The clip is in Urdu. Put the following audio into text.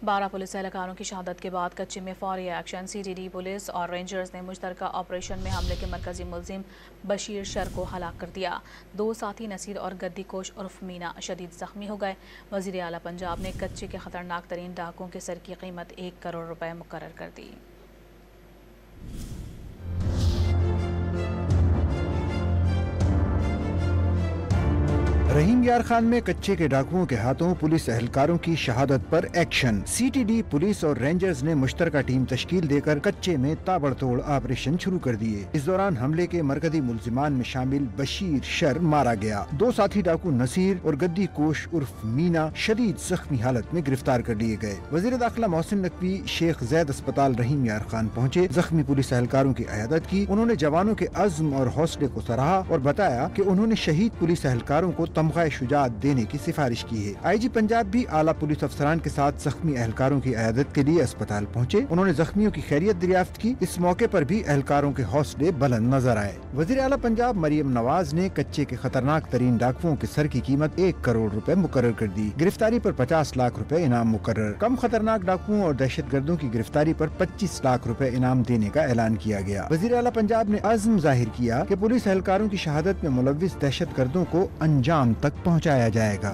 12 پولیس اہلکاروں کی شہادت کے بعد کچے میں فوری action C T D police اور رینجرز نے مشترکہ آپریشن میں حملے کے مرکزی ملزم بشیر شر کو ہلاک کر دیا۔ 2 ساتھی نصیر اور گدی کوش عرف مینا شدید زخمی ہو گئے۔ وزیر اعلیٰ پنجاب نے کچے کے خطرناک ترین ڈاکوؤں کے سر کی قیمت 1 کروڑ روپے مقرر کر دی۔ رحیم یار خان میں کچے کے ڈاکوؤں کے ہاتھوں پولیس اہلکاروں کی شہادت پر action. C T D police اور رینجرز نے مشترکہ ٹیم تشکیل دے کر کچے میں تابڑ توڑ آپریشن شروع کر دیے۔ اس دوران حملے کے مرکزی ملزمان میں شامل بشیر شر مارا گیا۔ 2 ساتھی ڈاکو نصیر اور گدی کوش عرف مینا شدید زخمی حالت میں گرفتار کر لیے گئے۔ وزیر داخلہ محسن نقوی شیخ زید اسپتال رحیم یار خان پہنچے، زخمی پولیس اہلکاروں کی عیادت کی۔ انہوں نے جوانوں کے عزم اور حوصلے کو سراہا اور بتایا کہ انہوں نے شہید پولیس اہلکاروں کو تمغہ شجاعت دینے کی سفارش کی ہے۔ آئی جی پنجاب بھی اعلیٰ پولیس افسران کے ساتھ زخمی اہلکاروں کی عیادت کے لیے اسپتال پہنچے۔ انہوں نے زخمیوں کی خیریت دریافت کی۔ اس موقع پر بھی اہلکاروں کے حوصلے بلند نظر آئے۔ وزیر اعلیٰ پنجاب مریم نواز نے کچے کے خطرناک ترین ڈاکوؤں کے سر کی قیمت 1 کروڑ روپے مقرر کر دی۔ گرفتاری پر 50 لاکھ روپے انعام مقرر۔ کم خطرناک ڈاکوؤں اور دہشت گردوں کی گرفتاری پر 25 لاکھ روپے انعام دینے کا اعلان کیا گیا۔ وزیر اعلیٰ پنجاب نے عزم ظاہر کیا کہ پولیس اہلکاروں کی شہادت میں ملوث دہشت گردوں کو انجام تک پہنچایا جائے گا۔